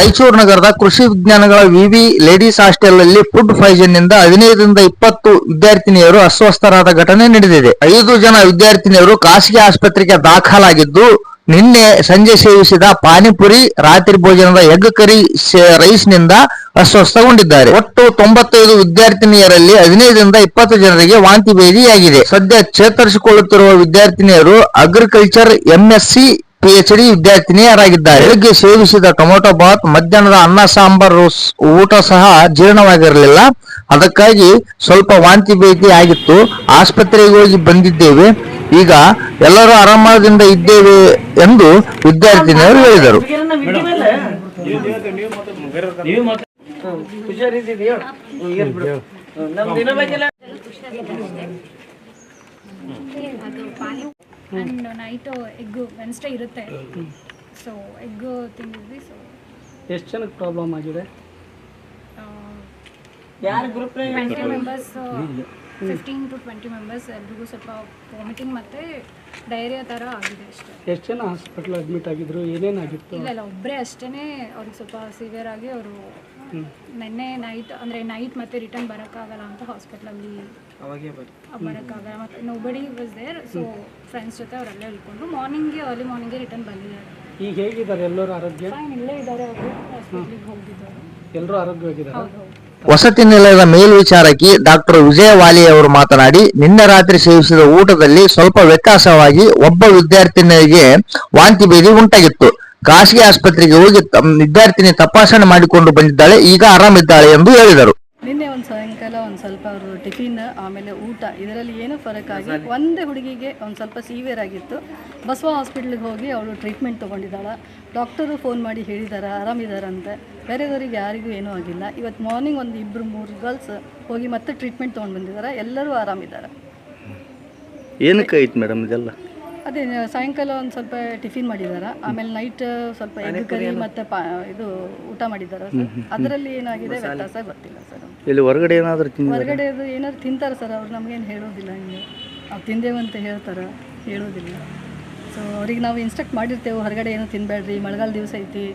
ರಾಯಚೂರು ನಗರದ ಕೃಷಿ ವಿಜ್ಞಾನಗಳ ವಿವಿ ಲೇಡೀಸ್ ಹಾಸ್ಟೆಲ್ ನಲ್ಲಿ ಫುಡ್ ಪಾಯ್ಸನ್ ನಿಂದ 15ರಿಂದ 20 ವಿದ್ಯಾರ್ಥಿನಿಯರು ಅಸ್ವಸ್ಥರಾದ ಘಟನೆ ನಡೆದಿದೆ. 5 ಜನ ವಿದ್ಯಾರ್ಥಿನಿಯರು ಖಾಸಗಿ ಆಸ್ಪತ್ರೆಗೆ ದಾಖಲಾಗಿದ್ದು, ನಿನ್ನೆ ಸಂಜೆ ಸೇವಿಸಿದ ಪಾನಿಪುರಿ, ರಾತ್ರಿ ಭೋಜನದ ಎಗ್ ಕರಿ ರೈಸ್ ನಿಂದ ಅಸ್ವಸ್ಥಗೊಂಡಿದ್ದಾರೆ. ಒಟ್ಟು 95 ವಿದ್ಯಾರ್ಥಿನಿಯರಲ್ಲಿ 15ರಿಂದ 20 ಜನರಿಗೆ ವಾಂತಿ ಭೇದಿಯಾಗಿದೆ. ಸದ್ಯ ಚೇತರಿಸಿಕೊಳ್ಳುತ್ತಿರುವ ವಿದ್ಯಾರ್ಥಿನಿಯರು ಅಗ್ರಿಕಲ್ಚರ್ ಎಂಎಸ್ಸಿ ಪಿಎಚ್ಡಿ ವಿದ್ಯಾರ್ಥಿನಿಯರಾಗಿದ್ದಾರೆ. ಬೆಳಗ್ಗೆ ಸೇವಿಸಿದ ಟೊಮೆಟೊ ಬಾತ್, ಮಧ್ಯಾಹ್ನದ ಅನ್ನ ಸಾಂಬಾರು ಊಟ ಸಹ ಜೀರ್ಣವಾಗಿರಲಿಲ್ಲ. ಅದಕ್ಕಾಗಿ ಸ್ವಲ್ಪ ವಾಂತಿ ಭೇದಿ ಆಗಿತ್ತು. ಆಸ್ಪತ್ರೆಗೆ ಹೋಗಿ ಬಂದಿದ್ದೇವೆ. ಈಗ ಎಲ್ಲರೂ ಆರಾಮದಿಂದ ಇದ್ದೇವೆ ಎಂದು ವಿದ್ಯಾರ್ಥಿನಿಯರು ಹೇಳಿದರು. ಆ್ಯಂಡ್ ನೈಟು ಎಗ್ಗು ವೆನ್ಸ್ಡೇ ಇರುತ್ತೆ, ಸೊ ಎಗ್ಗು ತಿಂದಿದ್ವಿ. ಸೊ ಎಷ್ಟು ಜನಕ್ಕೆ ಪ್ರಾಬ್ಲಮ್ ಆಗಿದೆ? 20 ಮೆಂಬರ್ಸ್, 15 to 20 ಮೆಂಬರ್ಸ್ ಎಲ್ರಿಗೂ ಸ್ವಲ್ಪ ವಾಮಿಟಿಂಗ್ ಮತ್ತು ಡೈರಿಯಾ ಥರ ಆಗಿದೆ ಅಷ್ಟೇ. ಎಷ್ಟು ಜನ ಹಾಸ್ಪಿಟ್ಲ್ ಅಡ್ಮಿಟ್ ಆಗಿದ್ರು? ಏನೇನಾಗಿತ್ತು? ಇಲ್ಲ ಒಬ್ಬರೇ ಅಷ್ಟೇ. ಅವ್ರಿಗೆ ಸ್ವಲ್ಪ ಸಿವಿಯರ್ ಆಗಿ ಅವರು ನಿನ್ನೆ ನೈಟ್ ಮತ್ತೆ ರಿಟರ್ನ್ ಬರೋಕ್ಕಾಗಲ್ಲ ಅಂತ ಹಾಸ್ಪಿಟ್ಲಲ್ಲಿ ಬರೋಕ್ಕಾಗಲ್ಲ. ಮತ್ತು nobody was there. So friends ಜೊತೆ ಅವರೆಲ್ಲ ಹೇಳ್ಕೊಂಡು ಅರ್ಲಿ ಮಾರ್ನಿಂಗ್ಗೆ ರಿಟರ್ನ್ ಬಂದಿದ್ದಾರೆ. ಈಗ ಹೇಗಿದ್ದಾರೆ ಎಲ್ಲರೂ? ಆರೋಗ್ಯ ಫೈನ್, ಇಲ್ಲೇ ಇದ್ದಾರೆ. ಅವರು ಹಾಸ್ಪಿಟ್ಲಿಗೆ ಹೋಗಿದ್ದಾರೆ. ಎಲ್ಲರೂ ಆರೋಗ್ಯವಾಗಿದ್ದಾರೆ. ವಸತಿ ನಿಲಯದ ಮೇಲ್ವಿಚಾರಕಿ ಡಾಕ್ಟರ್ ವಿಜಯವಾಲಿ ಅವರು ಮಾತನಾಡಿ, ನಿನ್ನೆ ರಾತ್ರಿ ಸೇವಿಸಿದ ಊಟದಲ್ಲಿ ಸ್ವಲ್ಪ ವ್ಯತ್ಯಾಸವಾಗಿ ಒಬ್ಬ ವಿದ್ಯಾರ್ಥಿನಿಗೆ ವಾಂತಿ ಭೇದಿ ಉಂಟಾಗಿತ್ತು. ಖಾಸಗಿ ಆಸ್ಪತ್ರೆಗೆ ಹೋಗಿ ವಿದ್ಯಾರ್ಥಿನಿ ತಪಾಸಣೆ ಮಾಡಿಕೊಂಡು ಬಂದಿದ್ದಾಳೆ. ಈಗ ಆರಾಮಿದ್ದಾಳೆ ಎಂದು ಹೇಳಿದರು. ನಿನ್ನೆ ಒಂದು ಸಾಯಂಕಾಲ ಒಂದು ಸ್ವಲ್ಪ ಅವರು ಟಿಫಿನ್ ಆಮೇಲೆ ಊಟ ಇದರಲ್ಲಿ ಏನೂ ಫರಕ್ಕಾಗಿ ಒಂದೇ ಹುಡುಗಿಗೆ ಒಂದು ಸ್ವಲ್ಪ ಸಿವಿಯರ್ ಆಗಿತ್ತು. ಬಸವ ಹಾಸ್ಪಿಟ್ಲಿಗೆ ಹೋಗಿ ಅವಳು ಟ್ರೀಟ್ಮೆಂಟ್ ತೊಗೊಂಡಿದ್ದಾಳೆ. ಡಾಕ್ಟರು ಫೋನ್ ಮಾಡಿ ಹೇಳಿದ್ದಾರೆ ಆರಾಮಿದ್ದಾರಂತೆ. ಬೇರೆದವರಿಗೆ ಯಾರಿಗೂ ಏನೂ ಆಗಿಲ್ಲ. ಇವತ್ತು ಮಾರ್ನಿಂಗ್ ಒಂದು 2-3 ಗರ್ಲ್ಸ್ ಹೋಗಿ ಮತ್ತೆ ಟ್ರೀಟ್ಮೆಂಟ್ ತೊಗೊಂಡು ಬಂದಿದ್ದಾರೆ. ಎಲ್ಲರೂ ಆರಾಮಿದ್ದಾರೆ. ಏನಕ್ಕೆ ಐತೆ ಮೇಡಮ್ ಇದೆಲ್ಲ? ಅದೇ ಸಾಯಂಕಾಲ ಒಂದು ಸ್ವಲ್ಪ ಟಿಫಿನ್ ಮಾಡಿದ್ದಾರೆ, ಆಮೇಲೆ ನೈಟ್ ಸ್ವಲ್ಪ ಎಗ್ ಕರಿ ಮತ್ತು ಇದು ಊಟ ಮಾಡಿದ್ದಾರೆ ಸರ್. ಅದರಲ್ಲಿ ಏನಾಗಿದೆ ವ್ಯತ್ಯಾಸ ಗೊತ್ತಿಲ್ಲ ಸರ್. ಇಲ್ಲಿ ಹೊರಗಡೆ ಏನಾದರೂ ಹೊರಗಡೆ ಏನಾದ್ರು ತಿಂತಾರೆ ಸರ್. ಅವ್ರು ನಮಗೇನು ಹೇಳೋದಿಲ್ಲ. ಹಿಂಗೆ ನಾವು ತಿಂದೇವಂತ ಹೇಳ್ತಾರೆ, ಹೇಳೋದಿಲ್ಲ. ಸೊ ಅವ್ರಿಗೆ ನಾವು ಇನ್ಸ್ಟ್ರಕ್ಟ್ ಮಾಡಿರ್ತೇವೆ, ಹೊರಗಡೆ ಏನೂ ತಿನ್ನಬೇಡ್ರಿ, ಮಳೆಗಾಲ ದಿವಸ ಐತಿ,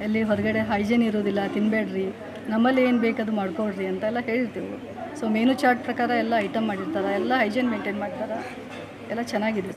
ಎಲ್ಲಿ ಹೊರಗಡೆ ಹೈಜೀನ್ ಇರೋದಿಲ್ಲ, ತಿನ್ನಬೇಡ್ರಿ, ನಮ್ಮಲ್ಲಿ ಏನು ಬೇಕದು ಮಾಡ್ಕೊಳ್ರಿ ಅಂತೆಲ್ಲ ಹೇಳಿರ್ತೇವೆ. ಸೊ ಮೆನು ಚಾರ್ಟ್ ಪ್ರಕಾರ ಎಲ್ಲ ಐಟಮ್ ಮಾಡಿರ್ತಾರೆ, ಎಲ್ಲ ಹೈಜೀನ್ ಮೇಂಟೈನ್ ಮಾಡ್ತಾರೆ, ಎಲ್ಲ ಚೆನ್ನಾಗಿದೆ.